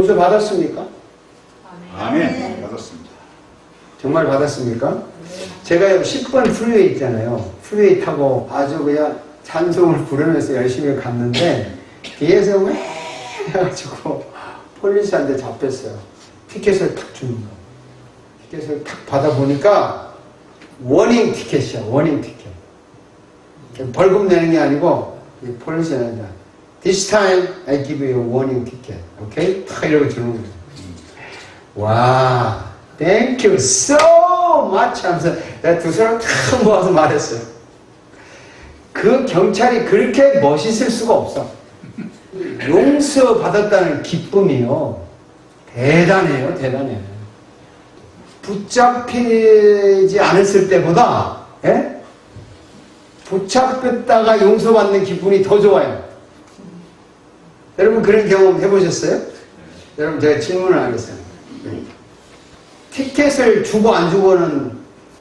용서 받았습니까? 아멘. 받았습니다. 정말 받았습니까? 제가 10번 프리웨이 있잖아요. 프리웨이 타고 아주 그냥 찬송을 부르면서 열심히 갔는데 뒤에서 왜 해가지고 폴리스한테 잡혔어요. 티켓을 탁 주는 거. 티켓을 탁 받아보니까 워닝 티켓이야. 워닝 티켓. 벌금 내는 게 아니고 폴리스는 This time I give you a warning ticket. 오케이? 탁 이러고 주는 거예요. 와, thank you so much 하면서 내가 두 사람 탁 모아서 말했어요. 그 경찰이 그렇게 멋있을 수가 없어. 용서 받았다는 기쁨이요. 대단해요, 대단해. 붙잡히지 않았을 때보다, 예? 붙잡혔다가 용서받는 기분이 더 좋아요. 여러분 그런 경험 해보셨어요? 여러분 제가 질문을 하겠어요. 티켓을 주고 안 주고는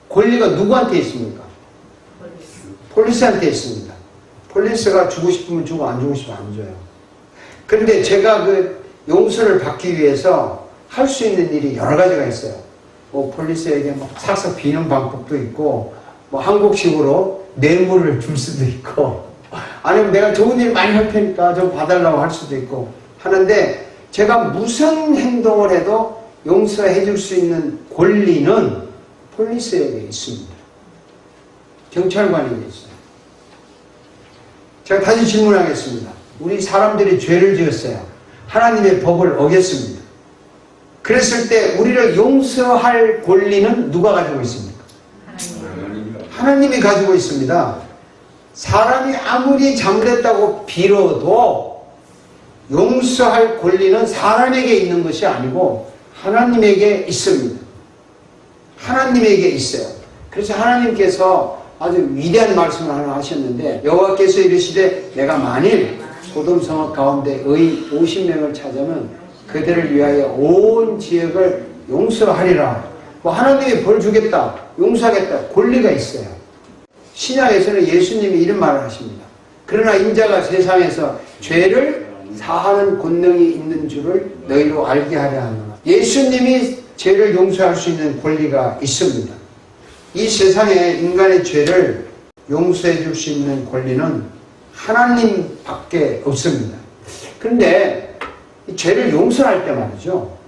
권리가 누구한테 있습니까? 폴리스한테 있습니다. 폴리스가 주고 싶으면 주고 안 주고 싶으면 안 줘요. 그런데 제가 그 용서를 받기 위해서 할 수 있는 일이 여러 가지가 있어요. 뭐 폴리스에게 막 사서 비는 방법도 있고, 뭐 한국식으로 뇌물을 줄 수도 있고, 아니면 내가 좋은 일 많이 할 테니까 좀 봐달라고 할 수도 있고 하는데, 제가 무슨 행동을 해도 용서해 줄 수 있는 권리는 폴리스에게 있습니다. 경찰관에게 있어요. 제가 다시 질문하겠습니다. 우리 사람들이 죄를 지었어요. 하나님의 법을 어겼습니다. 그랬을 때 우리를 용서할 권리는 누가 가지고 있습니까? 하나님이 가지고 있습니다. 사람이 아무리 잘못했다고 빌어도 용서할 권리는 사람에게 있는 것이 아니고 하나님에게 있습니다. 하나님에게 있어요. 그래서 하나님께서 아주 위대한 말씀을 하나 하셨는데, 여호와께서 이르시되 내가 만일 소돔 성읍 가운데 의 50명을 찾으면 그들을 위하여 온 지역을 용서하리라. 뭐 하나님이 벌 주겠다, 용서하겠다, 권리가 있어요. 신약에서는 예수님이 이런 말을 하십니다. 그러나 인자가 세상에서 죄를 사하는 권능이 있는 줄을 너희로 알게 하려 하노라. 예수님이 죄를 용서할 수 있는 권리가 있습니다. 이 세상에 인간의 죄를 용서해 줄 수 있는 권리는 하나님밖에 없습니다. 그런데 이 죄를 용서할 때 말이죠,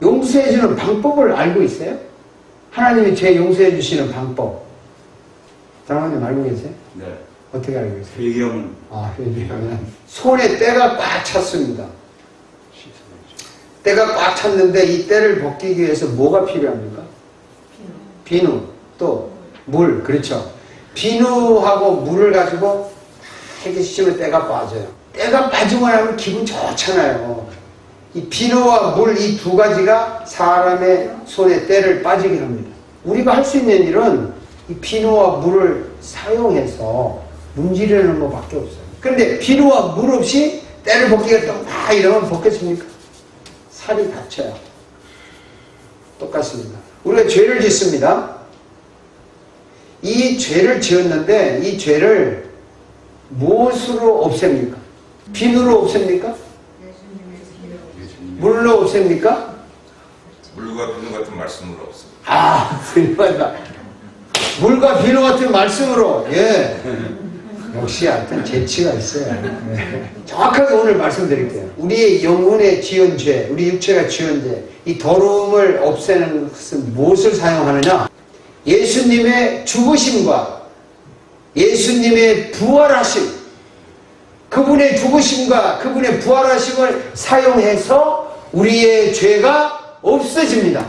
용서해 주는 방법을 알고 있어요? 하나님이 죄 용서해 주시는 방법 장로님 알고 계세요? 네. 어떻게 알고 계세요? 회개하면. 회개하면 손에 때가 꽉 찼습니다. 때가 꽉 찼는데 이 때를 벗기기 위해서 뭐가 필요합니까? 비누, 또 물, 그렇죠? 비누하고 물을 가지고 이렇게 씻으면 때가 빠져요. 때가 빠지고 나면 기분 좋잖아요. 이 비누와 물, 이 두 가지가 사람의 손에 때를 빠지게 합니다. 우리가 할 수 있는 일은 이 비누와 물을 사용해서 문지르는 것밖에 없어요. 그런데 비누와 물 없이 때를 벗기겠다고 다 이러면 벗겠습니까? 살이 다쳐요. 똑같습니다. 우리가 죄를 짓습니다. 이 죄를 지었는데 이 죄를 무엇으로 없앱니까? 비누로 없앱니까? 물로 없앱니까? 물과 비누 같은 말씀으로 없습니다. 훌륭하다. 물과 비누 같은 말씀으로. 예. 역시 하여튼 재치가 있어요. 네. 정확하게 오늘 말씀드릴게요. 우리의 영혼에 지은 죄, 우리 육체가 지은 죄, 이 더러움을 없애는 것은 무엇을 사용하느냐? 예수님의 죽으심과 예수님의 부활하심, 그분의 죽으심과 그분의 부활하심을 사용해서 우리의 죄가 없어집니다.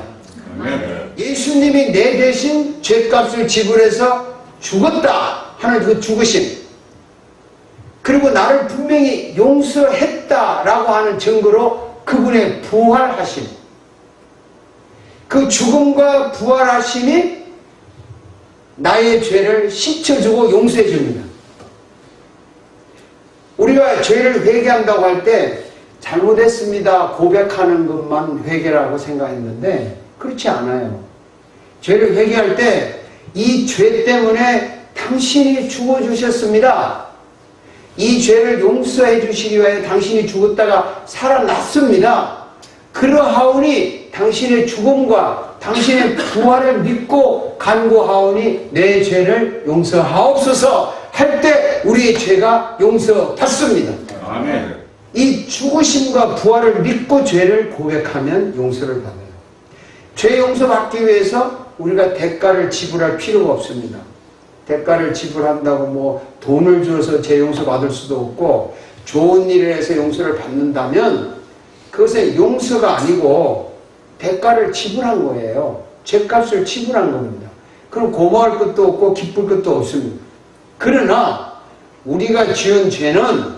예수님이 내 대신 죄값을 지불해서 죽었다 하는 그 죽으심, 그리고 나를 분명히 용서했다라고 하는 증거로 그분의 부활하심, 그 죽음과 부활하심이 나의 죄를 씻어주고 용서해 줍니다. 우리가 죄를 회개한다고 할 때 잘못했습니다 고백하는 것만 회개라고 생각했는데 그렇지 않아요. 죄를 회개할 때 이 죄 때문에 당신이 죽어주셨습니다. 이 죄를 용서해 주시기 위해 당신이 죽었다가 살아났습니다. 그러하오니 당신의 죽음과 당신의 부활을 믿고 간구하오니 내 죄를 용서하옵소서 할 때 우리의 죄가 용서받습니다. 아멘. 이 죽으심과 부활을 믿고 죄를 고백하면 용서를 받아요. 죄 용서받기 위해서 우리가 대가를 지불할 필요가 없습니다. 대가를 지불한다고 뭐 돈을 줘서 죄 용서받을 수도 없고 좋은 일을 해서 용서를 받는다면 그것은 용서가 아니고 대가를 지불한 거예요. 죄값을 지불한 겁니다. 그럼 고마울 것도 없고 기쁠 것도 없습니다. 그러나 우리가 지은 죄는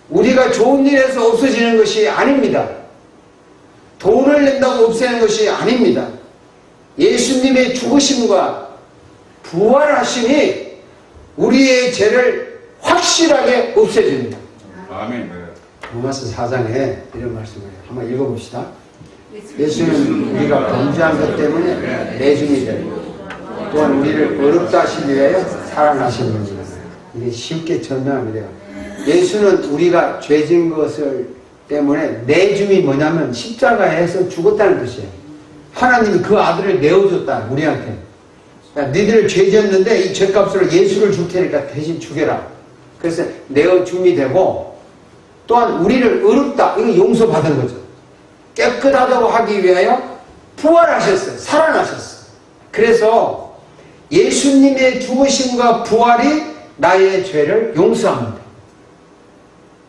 우리가 좋은 일에서 없어지는 것이 아닙니다. 돈을 낸다고 없애는 것이 아닙니다. 예수님의 죽으심과 부활하심이 우리의 죄를 확실하게 없애줍니다. 아멘. 로마서 4장에 이런 말씀을 한번 읽어봅시다. 예수는 우리가 범죄한 것 때문에 내줌이 되고 또한 우리를 어렵다 하시기 위하여 사랑하시느니라. 이게 쉽게 설명합니다. 예수는 우리가 죄진 것을 때문에 내줌이 뭐냐면 십자가에서 죽었다는 뜻이에요. 하나님이 그 아들을 내어줬다 우리한테. 야, 너희들 죄졌는데 이 죄값으로 예수를 줄 테니까 대신 죽여라. 그래서 내어줌이 되고 또한 우리를 의롭다. 이거 용서받은 거죠. 깨끗하다고 하기 위하여 부활하셨어요. 살아나셨어요. 그래서 예수님의 죽으심과 부활이 나의 죄를 용서합니다.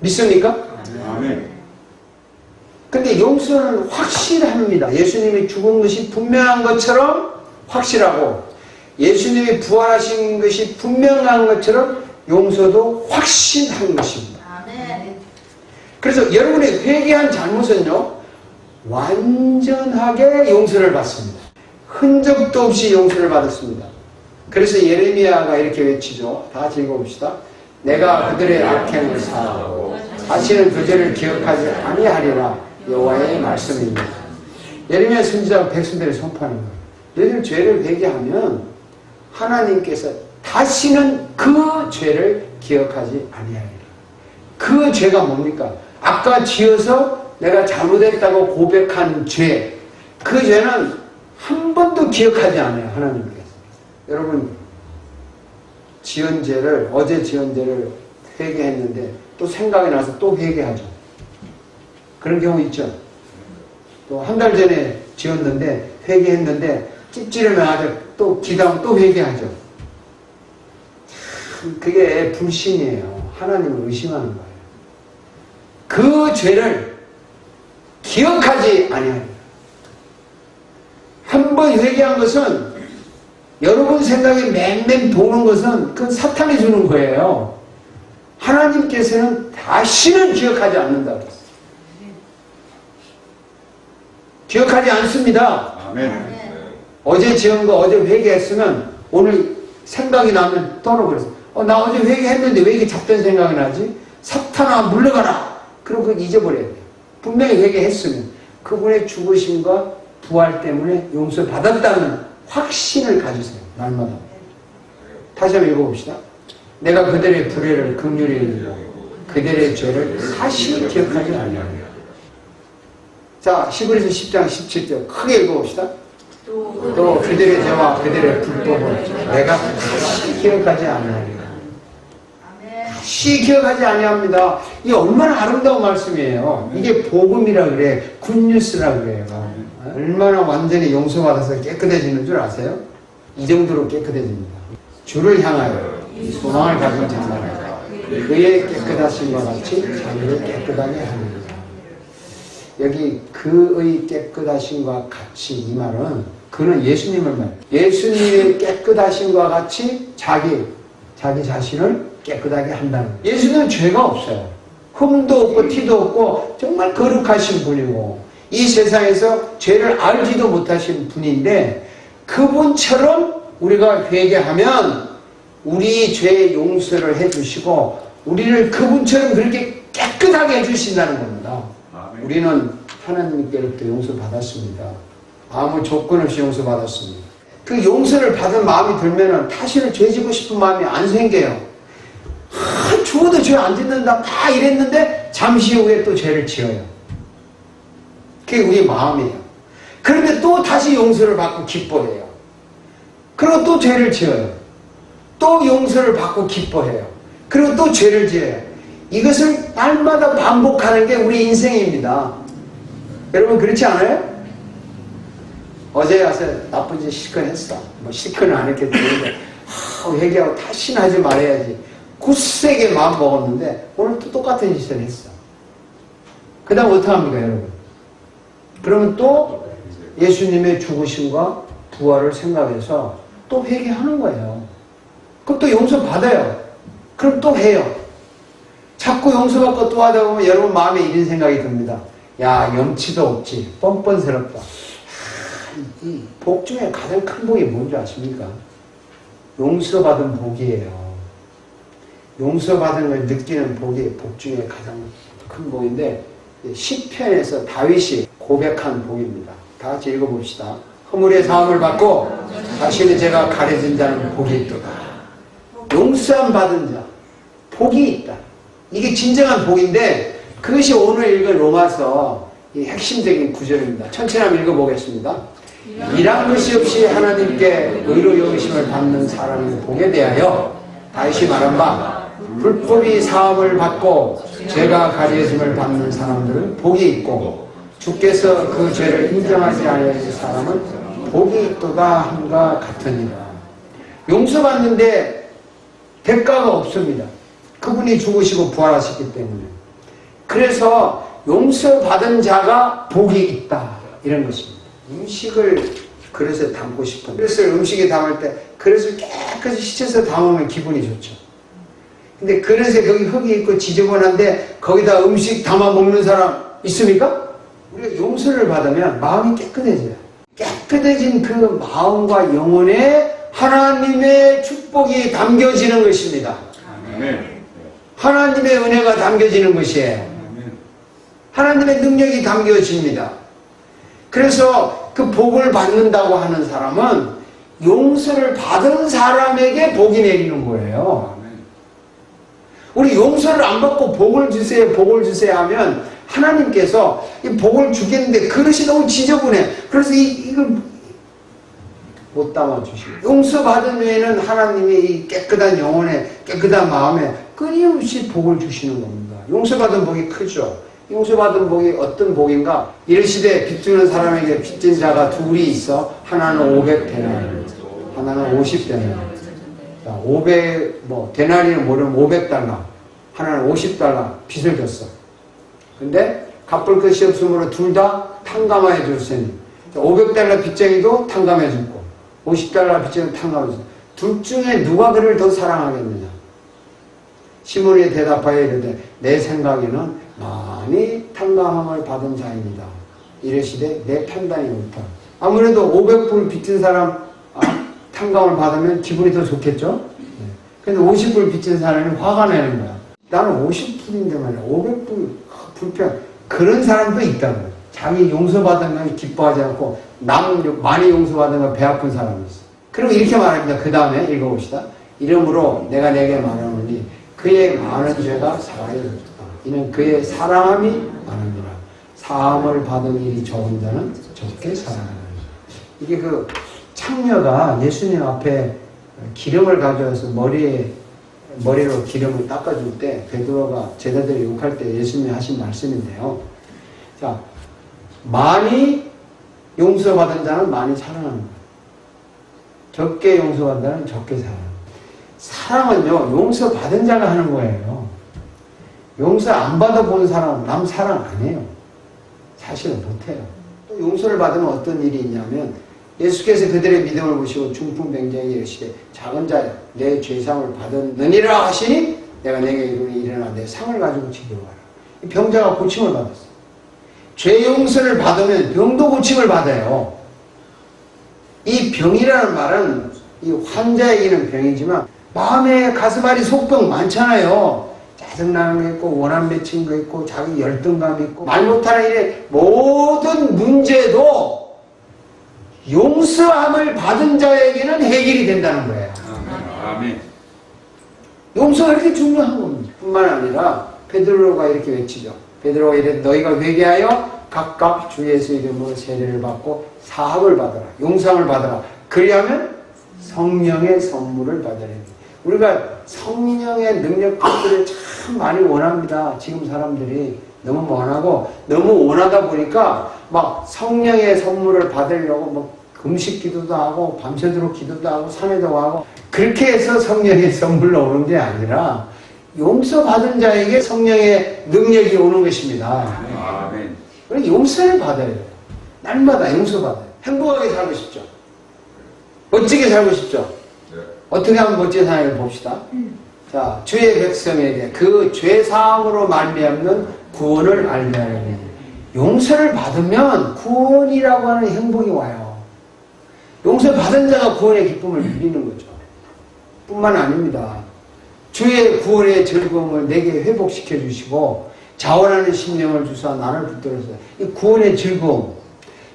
믿습니까? 아멘. 근데 용서는 확실합니다. 예수님이 죽은 것이 분명한 것처럼 확실하고 예수님이 부활하신 것이 분명한 것처럼 용서도 확신한 것입니다. 그래서 여러분의 회개한 잘못은요 완전하게 용서를 받습니다. 흔적도 없이 용서를 받았습니다. 그래서 예레미야가 이렇게 외치죠. 다 같이 읽어봅시다. 내가 그들의 악행을 사하고 다시는 그 죄를 기억하지 아니하리라. 여호와의 말씀입니다. 예레미야 선지자가 백성들을 선포하는 거예요. 너희들 죄를 회개하면 하나님께서 다시는 그 죄를 기억하지 아니하리라. 그 죄가 뭡니까? 아까 지어서 내가 잘못했다고 고백한 죄, 그 죄는 한 번도 기억하지 않아요. 하나님께서. 여러분 지은 죄를 어제 지은 죄를 회개했는데 또 생각이 나서 또 회개하죠. 그런 경우 있죠. 또 한 달 전에 지었는데 회개했는데 찝찝하면 아주 또 기다면 또 회개하죠. 그게 불신이에요. 하나님을 의심하는 거예요. 그 죄를 기억하지 아니하리라. 한 번 회개한 것은 여러분 생각이 맹맹 도는 것은 그 사탄이 주는 거예요. 하나님께서는 다시는 기억하지 않는다고 했어요. 기억하지 않습니다. 아멘. 어제 지은 거 어제 회개했으면 오늘 생각이 나면 떠나버렸어. 나 어제 회개했는데 왜 이렇게 잡된 생각이 나지? 사탄아 물러가라. 그럼 그거 잊어버려야 돼요. 분명히 회개했으면 그분의 죽으심과 부활 때문에 용서받았다는 확신을 가지세요. 날마다. 다시 한번 읽어봅시다. 내가 그들의 불의를 긍휼히 여기고 그들의 죄를 다시 기억하지 아니하리라. 자, 히브리서 10장 17절 크게 읽어봅시다. 또 그들의 죄와 그들의 불법을 내가 다시 기억하지 아니하리라. 다시 기억하지 아니합니다. 이게 얼마나 아름다운 말씀이에요. 이게 복음이라 그래. 굿뉴스라 그래요. 얼마나 완전히 용서받아서 깨끗해지는 줄 아세요? 이 정도로 깨끗해집니다. 주를 향하여 소망을 가진 자마다 그의 깨끗하심과 같이 자기를 깨끗하게 하느니라. 여기 그의 깨끗하심과 같이 이 말은 그는 예수님을 말해요. 예수님의 깨끗하심과 같이 자기 자신을 깨끗하게 한다는 거예요. 예수는 죄가 없어요. 흠도 없고 티도 없고 정말 거룩하신 분이고 이 세상에서 죄를 알지도 못하신 분인데 그분처럼 우리가 회개하면 우리 죄 용서를 해주시고 우리를 그분처럼 그렇게 깨끗하게 해주신다는 겁니다. 아멘. 우리는 하나님께로부터 용서받았습니다. 아무 조건 없이 용서받았습니다. 그 용서를 받은 마음이 들면은 다시는 죄 지고 싶은 마음이 안 생겨요. 죽어도 죄 안 짓는다 막 이랬는데 잠시 후에 또 죄를 지어요. 그게 우리 마음이에요. 그런데 또 다시 용서를 받고 기뻐해요. 그리고 또 죄를 지어요. 또 용서를 받고 기뻐해요. 그리고 또 죄를 지어요. 이것을 날마다 반복하는 게 우리 인생입니다. 여러분 그렇지 않아요? 어제 와서 나쁜 짓 실컷 했어. 뭐 실컷은 안 했겠는데 회개하고 다시는 하지 말아야지. 굳세게 마음 먹었는데 오늘 또 똑같은 짓을 했어. 그 다음 어떡합니까 여러분? 그러면 또 예수님의 죽으심과 부활을 생각해서 또 회개하는 거예요. 그럼 또 용서받아요. 그럼 또 해요. 자꾸 용서받고 또 하다 보면 여러분 마음에 이런 생각이 듭니다. 야, 염치도 없지. 뻔뻔스럽다. 이 복 중에 가장 큰 복이 뭔지 아십니까? 용서받은 복이에요. 용서받은 걸 느끼는 복이 복 중에 가장 큰 복인데 시편에서 다윗이 고백한 복입니다. 다 같이 읽어봅시다. 허물의 사함을 받고 자신의 죄가 가려진 자는 복이 있도다. 용서함 받은 자, 복이 있다. 이게 진정한 복인데 그것이 오늘 읽은 로마서 이 핵심적인 구절입니다. 천천히 한번 읽어보겠습니다. 일한 것이 없이 하나님께 의로 여기심을 받는 사람의 복에 대하여 다시 말한 바 불법이 사함을 받고 죄가 가려짐을 받는 사람들은 복이 있고 주께서 그 죄를 인정하지 않을 사람은 복이 있도다 함과 같으니라. 용서받는데 대가가 없습니다. 그분이 죽으시고 부활하셨기 때문에. 그래서 용서받은 자가 복이 있다 이런 것입니다. 음식을 그릇에 담고 싶은 그릇을 음식에 담을 때 그릇을 깨끗이 씻어서 담으면 기분이 좋죠. 근데 그릇에 거기 흙이 있고 지저분한데 거기다 음식 담아 먹는 사람 있습니까? 우리가 용서를 받으면 마음이 깨끗해져요. 깨끗해진 그 마음과 영혼에 하나님의 축복이 담겨지는 것입니다. 하나님의 은혜가 담겨지는 것이에요. 하나님의 능력이 담겨집니다. 그래서 그 복을 받는다고 하는 사람은 용서를 받은 사람에게 복이 내리는 거예요. 우리 용서를 안 받고 복을 주세요, 복을 주세요 하면 하나님께서 이 복을 주겠는데 그릇이 너무 지저분해. 그래서 이걸 못 담아주시고 용서받은 후에는 하나님이 이 깨끗한 영혼에 깨끗한 마음에 끊임없이 복을 주시는 겁니다. 용서받은 복이 크죠. 용서받은 복이 어떤 복인가? 이르시되 빚주는 사람에게 빚진 자가 둘이 있어. 하나는 500데나리, 하나는 50데나리. 500, 데나리는 모르면 500달러, 하나는 50달러 빚을 졌어. 근데 갚을 것이 없으므로 둘 다 탕감하여 줬으니 500달러 빚쟁이도 탕감해 줬고 50달러 빚쟁이도 탕감해 줬고 둘 중에 누가 그를 더 사랑하겠느냐? 시몬이 대답하여 이르되 내 생각에는 많이 탕감함을 받은 자입니다. 이르시되 내 판단이 옳다. 아무래도 500불 빚진 사람 탕감을 받으면 기분이 더 좋겠죠? 근데 50불 빚진 사람이 화가 나는 거야. 나는 50불인데 말이야. 500불 불편. 그런 사람도 있다고요. 자기 용서받으면 기뻐하지 않고 남 많이 용서받으면 배 아픈 사람이 있어. 그리고 이렇게 말합니다. 그 다음에 읽어봅시다. 이러므로 내가 내게 말하노니 그의 많은 죄가 사하여졌다. 이는 그의 사랑함이 많으니라. 사함을 받은 일이 적은 자는 적게 사랑하느니라. 이게 그 창녀가 예수님 앞에 기름을 가져와서 머리로 기름을 닦아줄 때 베드로가 제자들이 욕할 때 예수님이 하신 말씀인데요. 자, 많이 용서받은 자는 많이 사랑합니다. 적게 용서받은 자는 적게 사랑합니다. 사랑은요, 용서받은 자가 하는 거예요. 용서 안 받아본 사람은 남 사랑 안 해요. 사실은 못해요. 또 용서를 받으면 어떤 일이 있냐면 예수께서 그들의 믿음을 보시고 중풍병자에게 이르시되 작은 자여 내 죄상을 받았느니라 하시니 내가 내게 이르니 일어나 내 상을 가지고 집으로 가라. 이 병자가 고침을 받았어요. 죄 용서를 받으면 병도 고침을 받아요. 이 병이라는 말은 이 환자에게는 병이지만 마음에 가슴앓이 속병 많잖아요. 짜증나는 거 있고 원한 맺힌 거 있고 자기 열등감 있고 말 못하는 일에 모든 문제도 용서함을 받은 자에게는 해결이 된다는 거예요. 아멘. 용서가 이렇게 중요한 겁니다. 뿐만 아니라 베드로가 이렇게 외치죠. 베드로가 이래 너희가 회개하여 각각 주 예수 이름으로 세례를 받고 사함을 받아라. 용상을 받아라. 그리하면 성령의 선물을 받아야 됩니다. 우리가 성령의 능력들을 참 많이 원합니다. 지금 사람들이 너무 원하고 너무 원하다 보니까 막 성령의 선물을 받으려고 뭐 금식 기도도 하고 밤새도록 기도도 하고 산에도 하고 그렇게 해서 성령의 선물로 오는 게 아니라 용서받은 자에게 성령의 능력이 오는 것입니다. 아멘. 그래서 용서를 받아야 돼요. 날마다 용서받아요. 행복하게 살고 싶죠. 멋지게 살고 싶죠. 네. 어떻게 하면 멋지게 사는 봅시다. 자, 주의 백성에게 그 죄사함으로 말미암는 구원을 알게 하려니 용서를 받으면 구원이라고 하는 행복이 와요. 용서받은 자가 구원의 기쁨을 누리는 거죠. 뿐만 아닙니다. 주의 구원의 즐거움을 내게 회복시켜 주시고 자원하는 심령을 주사 나를 붙들어서 이 구원의 즐거움,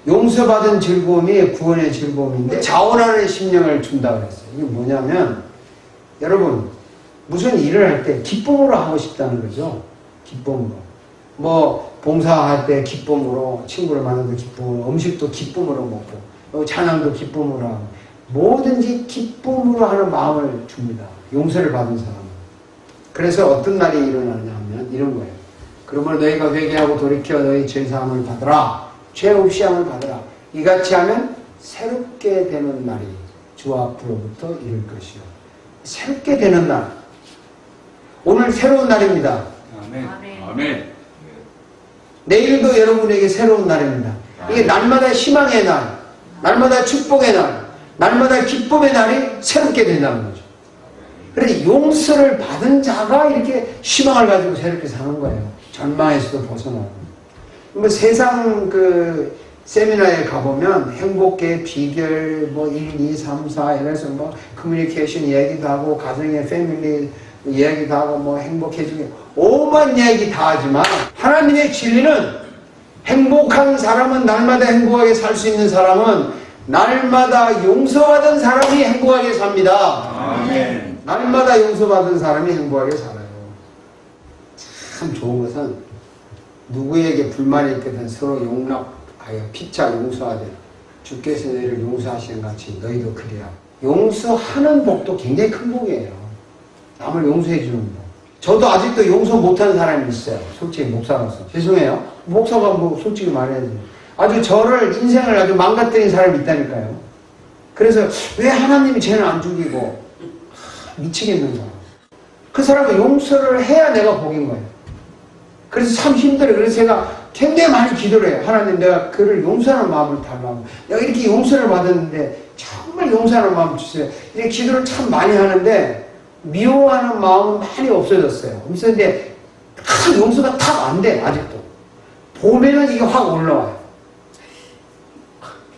용서받은 즐거움이 구원의 즐거움인데 자원하는 심령을 준다고 그랬어요. 이게 뭐냐면 여러분 무슨 일을 할 때 기쁨으로 하고 싶다는 거죠. 기쁨으로. 뭐 봉사할 때 기쁨으로, 친구를 만나도 기쁨으로, 음식도 기쁨으로 먹고 찬양도 기쁨으로 하고 뭐든지 기쁨으로 하는 마음을 줍니다. 용서를 받은 사람은. 그래서 어떤 날이 일어나냐 하면 이런 거예요. 그러므로 너희가 회개하고 돌이켜 너희 죄사함을 받으라. 죄 없이 함을 받으라. 이같이 하면 새롭게 되는 날이 주 앞으로부터 이를 것이요. 새롭게 되는 날. 오늘 새로운 날입니다. 아멘. 아멘. 내일도 여러분에게 새로운 날입니다. 이게 날마다 희망의 날, 날마다 축복의 날, 날마다 기쁨의 날이 새롭게 된다는 거죠. 그래서 용서를 받은 자가 이렇게 희망을 가지고 새롭게 사는 거예요. 절망에서도 벗어나고. 뭐 세상 그 세미나에 가보면 행복의 비결 뭐 1, 2, 3, 4 이래서 뭐 커뮤니케이션 이야기도 하고 가정의 패밀리 이야기도 하고 뭐 행복해지게 오만 이야기 다 하지만 하나님의 진리는 행복한 사람은 날마다 행복하게 살 수 있는 사람은 날마다 용서받은 사람이 행복하게 삽니다. 아멘. 날마다 용서받은 사람이 행복하게 살아요. 참 좋은 것은 누구에게 불만이 있거든 서로 용납하여 피차 용서하되 주께서 너희를 용서하시는 같이 너희도 그래야. 용서하는 복도 굉장히 큰 복이에요. 남을 용서해 주는 복. 저도 아직도 용서 못하는 사람이 있어요. 솔직히 목사로서. 죄송해요. 목사가 뭐 솔직히 말해야지. 아주 저를 인생을 아주 망가뜨린 사람이 있다니까요. 그래서 왜 하나님이 쟤는 안 죽이고 미치겠는 사람. 그 사람은 용서를 해야 내가 복인 거예요. 그래서 참 힘들어요. 그래서 제가 굉장히 많이 기도를 해요. 하나님 내가 그를 용서하는 마음을 달라고. 내가 이렇게 용서를 받았는데 정말 용서하는 마음을 주세요. 이렇게 기도를 참 많이 하는데 미워하는 마음은 많이 없어졌어요. 없었는데 용서가 탁 안 돼. 아직도. 보면은 이게 확 올라와요.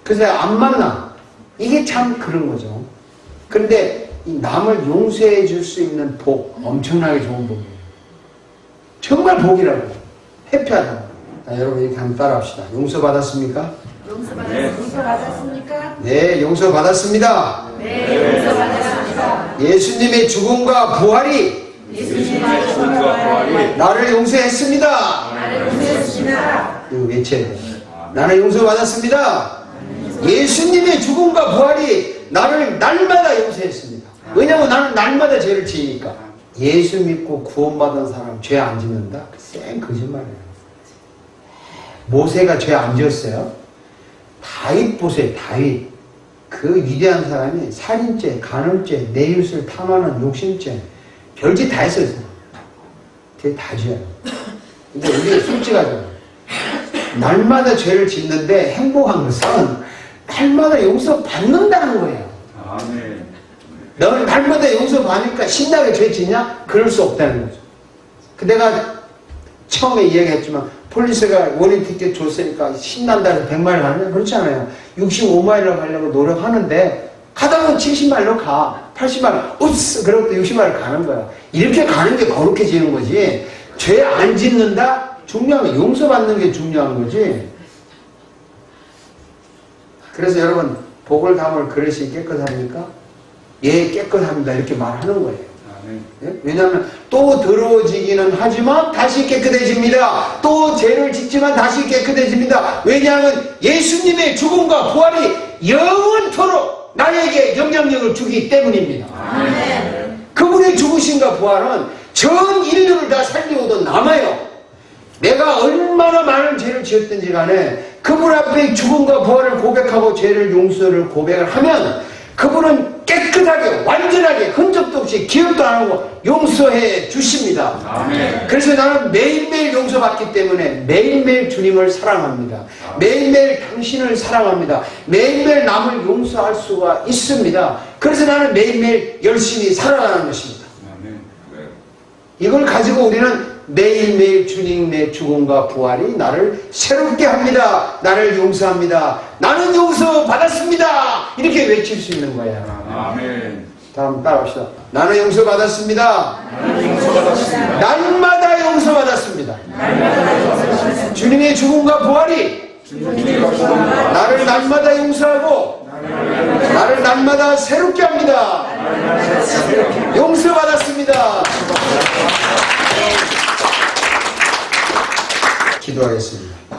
그래서 안 만나. 이게 참 그런 거죠. 그런데 이 남을 용서해 줄 수 있는 복 엄청나게 좋은 복이에요. 정말 복이라고. 해피하다고. 자, 여러분 이렇게 한번 따라 합시다. 용서받았습니까? 용서받았습니까? 네, 용서받았습니다. 네, 용서받았습니다. 예수님의 죽음과 부활이 예수님의 죽음과 부활이 나를 용서했습니다. 나를 용서했습니다. 이거 외쳐야 돼요. 나는 용서받았습니다. 예수님의 죽음과 부활이 나를 날마다 용서했습니다. 왜냐하면 나는 날마다 죄를 지으니까. 예수 믿고 구원받은 사람 죄 안 짓는다? 쌩 거짓말이에요. 모세가 죄 안 지었어요? 다윗 보세요. 다윗. 그 위대한 사람이 살인죄, 간음죄, 내 이웃을 탐하는 욕심죄 별짓 다 했어요. 그게 다 죄예요. 근데 우리가 솔직하잖아요. 날마다 죄를 짓는데 행복한 것은 날마다 용서받는다는 거예요. 아멘. 너는 날마다 용서받으니까 신나게 죄 짓냐? 그럴 수 없다는 거죠. 내가 처음에 이야기했지만 폴리스가 원인 티켓 줬으니까 신난다 해서 100마일 가는 그렇지 않아요. 65마일로 가려고 노력하는데 가다 보면 70마일로 가. 80마일 우스 그러고 또 60마일 가는 거야. 이렇게 가는 게 거룩해지는 거지. 죄 안 짓는다? 중요한 건 용서받는 게 중요한 거지. 그래서 여러분 복을 담을 그릇이 깨끗합니까? 예, 깨끗합니다. 이렇게 말하는 거예요. 아멘. 예? 왜냐하면 또 더러워지기는 하지만 다시 깨끗해집니다. 또 죄를 짓지만 다시 깨끗해집니다. 왜냐하면 예수님의 죽음과 부활이 영원토록 나에게 영향력을 주기 때문입니다. 아멘. 그분의 죽으심과 부활은 전 인류를 다 살리고도 남아요. 내가 얼마나 많은 죄를 지었든지 간에 그분 앞에 죽음과 부활을 고백하고 죄를 용서를 고백을 하면 그분은 깨끗하게 완전하게 흔적도 없이 기억도 안 하고 용서해 주십니다. 아멘. 그래서 나는 매일매일 용서받기 때문에 매일매일 주님을 사랑합니다. 매일매일 당신을 사랑합니다. 매일매일 남을 용서할 수가 있습니다. 그래서 나는 매일매일 열심히 살아가는 것입니다. 아멘. 이걸 가지고 우리는 매일매일 주님의 죽음과 부활이 나를 새롭게 합니다. 나를 용서합니다. 나는 용서받았습니다. 이렇게 외칠 수 있는 거예요. 아멘. 다음 따라합시다. 나는 용서받았습니다. 나는 용서받았습니다. 날마다 용서받았습니다. 주님의 죽음과 부활이 나를 날마다 용서하고 나를 날마다 새롭게 합니다. 용서받았습니다. 기도하겠습니다.